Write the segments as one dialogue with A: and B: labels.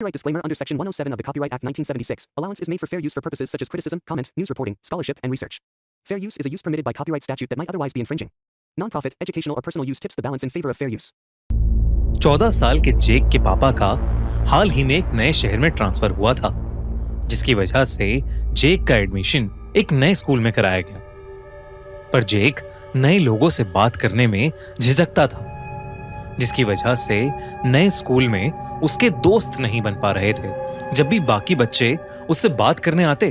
A: Copyright disclaimer under Section 107 of the Copyright Act 1976. Allowance is made for fair use for purposes such as criticism, comment, news reporting, scholarship, and research. Fair use is a use permitted by copyright statute that might otherwise be infringing. Non-profit, educational or personal use tips the balance in favor of fair use.
B: 14 साल के जेक के पापा का हाल ही में एक नए शहर में ट्रांसफर हुआ था, जिसकी वजह से जेक का एडमिशन एक नए स्कूल में कराया गया। पर जेक नए लोगों से बात करने में झिझकता था, जिसकी वजह से नए स्कूल में उसके दोस्त नहीं बन पा रहे थे। जब भी बाकी बच्चे उससे बात करने आते,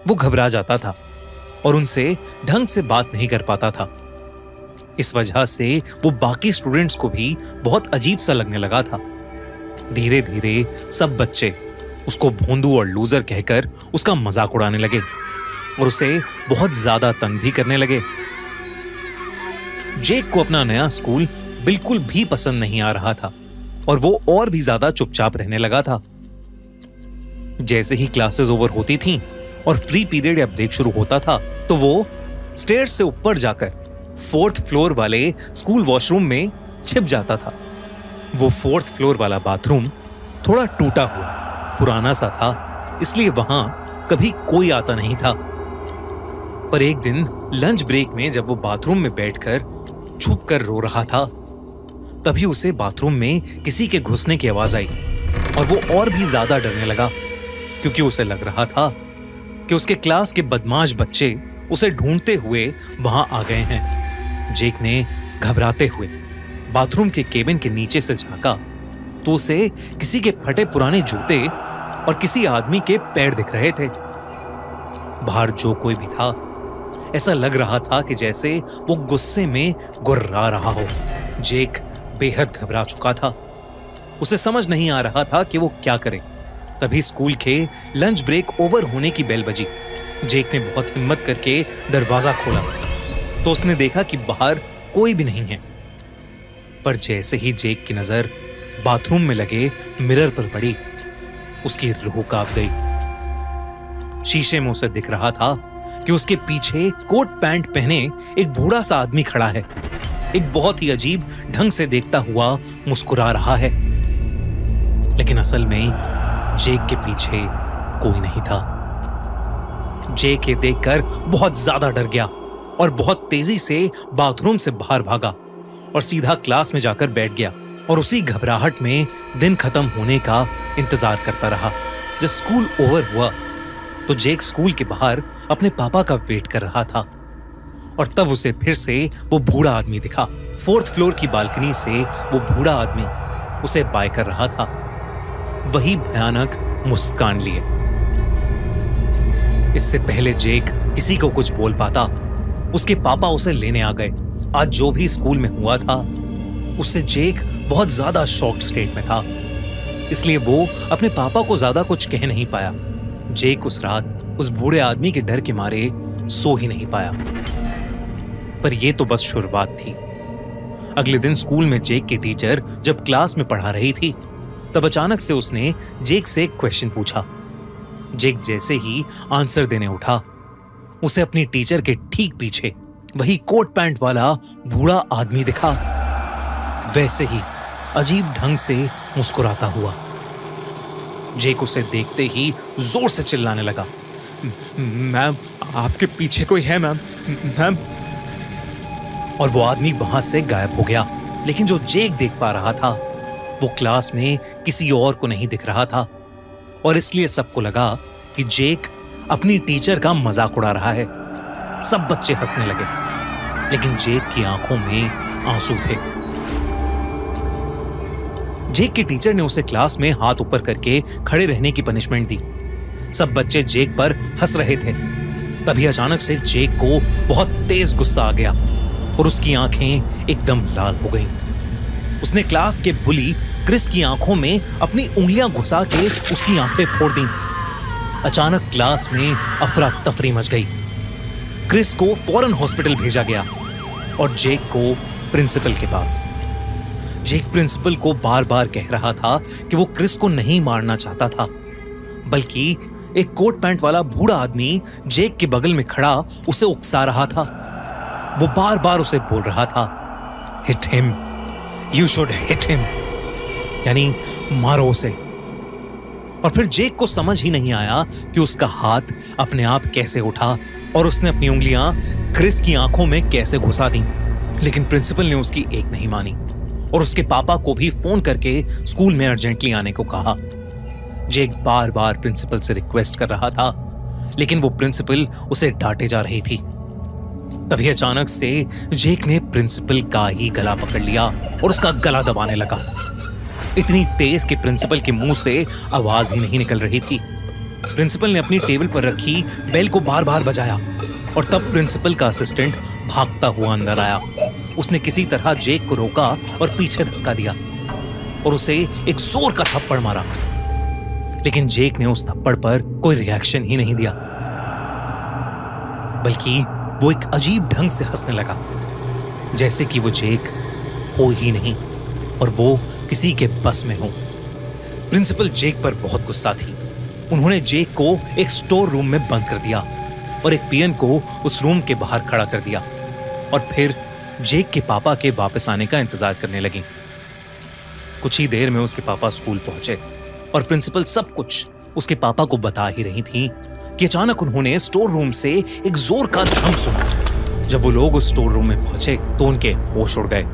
B: वो घबरा जाता था और उनसे ढंग से बात नहीं कर पाता था। इस वजह से वो बाकी स्टूडेंट्स को भी बहुत अजीब सा लगने लगा था। धीरे धीरे सब बच्चे उसको भोंदू और लूजर कहकर उसका मजाक उड़ाने लगे और उसे बहुत ज्यादा तंग भी करने लगे। जेक को अपना नया स्कूल बिल्कुल भी पसंद नहीं आ रहा था और वो और भी ज्यादा चुपचाप रहने लगा था। जैसे ही क्लासेस ओवर होती थीं और फ्री पीरियड या ब्रेक शुरू होता था, तो वो स्टेयर्स से ऊपर जाकर 4th फ्लोर वाले स्कूल वॉशरूम में छिप जाता था। वो 4th फ्लोर वाला बाथरूम थोड़ा टूटा हुआ, पुराना सा था, इसलिए वहां कभी कोई आता नहीं था। पर एक दिन लंच ब्रेक में जब वो बाथरूम में बैठकर छुप कर रो रहा था, तभी उसे बाथरूम में किसी के घुसने की आवाज आई और वो और भी ज्यादा डरने लगा, क्योंकि उसे लग रहा था कि उसके क्लास के बदमाश बच्चे उसे ढूंढते हुए वहां आ गए हैं। जेक ने घबराते हुए बाथरूम के केबिन के नीचे से झांका तो उसे किसी के फटे पुराने जूते और किसी आदमी के पैर दिख रहे थे। बाहर जो कोई भी था, ऐसा लग रहा था कि जैसे वो गुस्से में गुर्रा रहा हो। जेक बेहद घबरा चुका था। उसे समझ नहीं आ रहा था कि वो क्या करे। तभी स्कूल के लंच ब्रेक ओवर होने की बेल बजी। जेक ने बहुत हिम्मत करके दरवाजा खोला तो उसने देखा कि बाहर कोई भी नहीं है। पर जैसे ही जेक की नजर बाथरूम में लगे मिरर पर पड़ी, उसकी रूह कांप गई। शीशे में उसे दिख रहा था कि उसके पीछे कोट पैंट पहने एक बूढ़ा सा आदमी खड़ा है, एक बहुत ही अजीब ढंग से देखता हुआ मुस्कुरा रहा है। लेकिन असल में जेक के पीछे कोई नहीं था। जेक ये देखकर बहुत ज्यादा डर गया और बहुत तेजी से बाथरूम से बाहर भागा और सीधा क्लास में जाकर बैठ गया और उसी घबराहट में दिन खत्म होने का इंतजार करता रहा। जब स्कूल ओवर हुआ तो जेक स्कूल के बाहर अपने पापा का वेट कर रहा था और तब उसे फिर से वो बूढ़ा आदमी दिखा। 4th फ्लोर की बालकनी से वो बूढ़ा आदमी उसे बाय कर रहा था, वही भयानक मुस्कान लिए। इससे पहले जेक किसी को कुछ बोल पाता, उसके पापा उसे लेने आ गए। आज जो भी स्कूल में हुआ था, उससे जेक बहुत ज्यादा शॉक्ड स्टेट में था, इसलिए वो अपने पापा को ज्यादा कुछ कह नहीं पाया। जेक उस रात उस बूढ़े आदमी के डर के मारे सो ही नहीं पाया। पर यह तो बस शुरुआत थी। अगले दिन स्कूल में जेक की टीचर जब क्लास में पढ़ा रही थी, तब अचानक से उसने जेक से एक क्वेश्चन पूछा। जेक जैसे ही आंसर देने उठा, उसे अपनी टीचर के ठीक पीछे वही कोट पैंट वाला बूढ़ा आदमी दिखा, वैसे ही अजीब ढंग से मुस्कुराता हुआ। जेक उसे देखते ही जोर से चिल्लाने लगा, मैम, आपके पीछे कोई है मैम, मैम। और वो आदमी वहां से गायब हो गया। लेकिन जो जेक देख पा रहा था, वो क्लास में किसी और को नहीं दिख रहा था और इसलिए सबको लगा कि जेक अपनी टीचर का मजाक उड़ा रहा है। सब बच्चे हंसने लगे, लेकिन जेक की आंखों में आंसू थे। जेक की टीचर ने उसे क्लास में हाथ ऊपर करके खड़े रहने की पनिशमेंट दी। सब बच्चे जेक पर हंस रहे थे। तभी अचानक से जेक को बहुत तेज गुस्सा आ गया और उसकी आंखें एकदम लाल हो गईं। उसने क्लास के बुली क्रिस की आंखों में अपनी उंगलियां घुसा के उसकी आंखें फोड़ दी। अचानक क्लास में अफरा तफरी मच गई। क्रिस को फौरन हॉस्पिटल भेजा गया और जेक को प्रिंसिपल के पास। जेक प्रिंसिपल को बार बार कह रहा था कि वो क्रिस को नहीं मारना चाहता था, बल्कि एक कोट पैंट वाला बूढ़ा आदमी जेक के बगल में खड़ा उसे उकसा रहा था। वो बार बार उसे बोल रहा था, hit him, you should hit him, यानी मारो उसे, और फिर जेक को समझ ही नहीं आया कि उसका हाथ अपने आप कैसे उठा और उसने अपनी उंगलियां क्रिस की आंखों में कैसे घुसा दी। लेकिन प्रिंसिपल ने उसकी एक नहीं मानी और उसके पापा को भी फोन करके स्कूल में अर्जेंटली आने को कहा। जेक बार बार प्रिंसिपल से रिक्वेस्ट कर रहा था, लेकिन वो प्रिंसिपल उसे डांटे जा रही थी। तभी अचानक से जेक ने प्रिंसिपल का ही गला पकड़ लिया और उसका गला दबाने लगा, इतनी तेज कि प्रिंसिपल के मुंह से आवाज ही नहीं निकल रही थी। प्रिंसिपल ने अपनी टेबल पर रखी बेल को बार बार बजाया और तब प्रिंसिपल का असिस्टेंट भागता हुआ अंदर आया। उसने किसी तरह जेक को रोका और पीछे धक्का दिया और उसे एक जोर का थप्पड़ मारा, लेकिन जेक ने उस थप्पड़ पर कोई रिएक्शन ही नहीं दिया, बल्कि वो एक अजीब ढंग से हंसने लगा, जैसे कि वो जेक हो ही नहीं और वो किसी के बस में हो। प्रिंसिपल जेक पर बहुत गुस्सा थी। उन्होंने जेक को एक स्टोर रूम में बंद कर दिया और एक पियन को उस रूम के बाहर खड़ा कर दिया और फिर जेक के पापा के वापस आने का इंतजार करने लगी। कुछ ही देर में उसके पापा स्कूल पहुंचे और प्रिंसिपल सब कुछ उसके पापा को बता ही रही थी कि अचानक उन्होंने स्टोर रूम से एक जोर का धम सुना। जब वो लोग उस स्टोर रूम में पहुंचे तो उनके होश उड़ गए।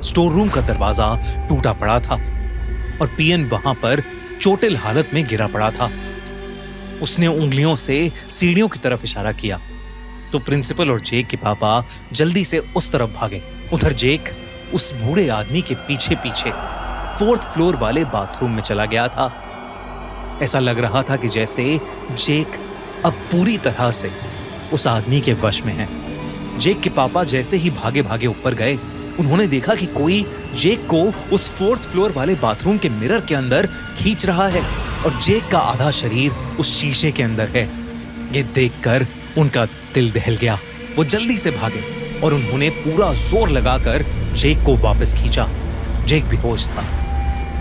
B: स्टोर रूम का दरवाजा टूटा पड़ा था और पियन वहां पर चोटिल हालत में गिरा पड़ा था। उसने उंगलियों से सीढ़ियों की तरफ इशारा किया तो प्रिंसिपल और जेक के पापा जल्दी से उस तरफ भागे। उधर जेक उस बूढ़े आदमी के पीछे पीछे 4th फ्लोर वाले बाथरूम में चला गया था। ऐसा लग रहा था कि जैसे जेक अब पूरी तरह से उस आदमी के वश में है। जेक के पापा जैसे ही भागे भागे ऊपर गए, उन्होंने देखा कि कोई जेक को उस 4th फ्लोर वाले बाथरूम के मिरर के अंदर खींच रहा है और जेक का आधा शरीर उस शीशे के अंदर है। ये देखकर उनका दिल दहल गया। वो जल्दी से भागे और उन्होंने पूरा जोर लगाकर जेक को वापस खींचा। जेक बेहोश था।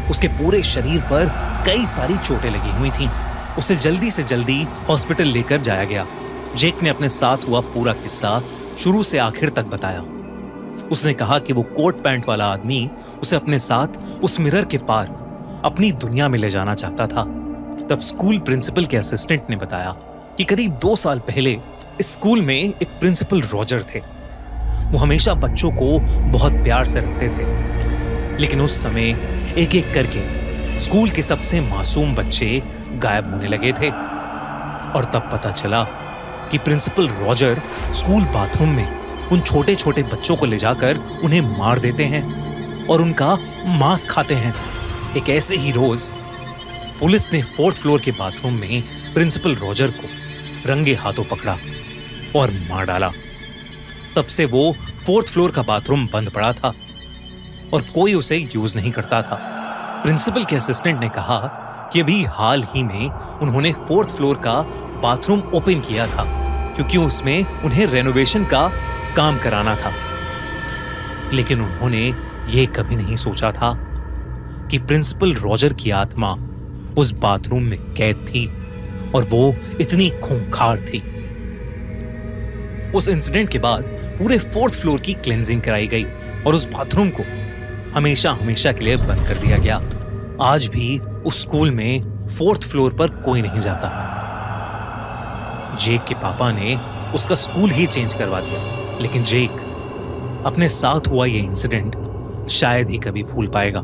B: उसके पूरे शरीर पर कई सारी चोटें लगी हुई थीं। उसे जल्दी से जल्दी हॉस्पिटल लेकर जाया गया। जेक ने अपने साथ हुआ पूरा किस्सा शुरू से आखिर तक बताया। उसने कहा कि वो कोट पैंट वाला आदमी उसे अपने साथ उस मिरर के पार अपनी दुनिया में ले जाना चाहता था। तब स्कूल प्रिंसिपल के असिस्टेंट ने बताया कि करीब 2 साल पहले इस स्कूल में एक प्रिंसिपल रॉजर थे। वो हमेशा बच्चों को बहुत प्यार से रखते थे, लेकिन उस समय एक एक करके स्कूल के सबसे मासूम बच्चे गायब होने लगे थे और तब पता चला कि प्रिंसिपल रॉजर स्कूल बाथरूम में उन छोटे छोटे बच्चों को ले जाकर उन्हें मार देते हैं और उनका मांस खाते हैं। एक ऐसे ही रोज पुलिस ने 4th फ्लोर के बाथरूम में प्रिंसिपल रॉजर को रंगे हाथों पकड़ा और मार डाला। तब से वो 4th फ्लोर का बाथरूम बंद पड़ा था और कोई उसे यूज नहीं करता था। प्रिंसिपल के असिस्टेंट ने कहा कि अभी हाल ही में उन्होंने 4th फ्लोर का बाथरूम ओपन किया था क्योंकि उसमें उन्हें रेनोवेशन का काम कराना था, लेकिन उन्होंने ये कभी नहीं सोचा था कि प्रिंसिपल रॉजर की आत्मा उस बाथरूम में कैद थी और वो इतनी खूंखार थी। उस इंसिडेंट के बाद पूरे 4th फ्लोर की क्लेंजिंग कराई गई और उस बाथरूम को हमेशा हमेशा के लिए बंद कर दिया गया। आज भी उस स्कूल में 4th फ्लोर पर कोई नहीं जाता। जेक के पापा ने उसका स्कूल ही चेंज करवा दिया, लेकिन जेक अपने साथ हुआ ये इंसिडेंट शायद ही कभी भूल पाएगा।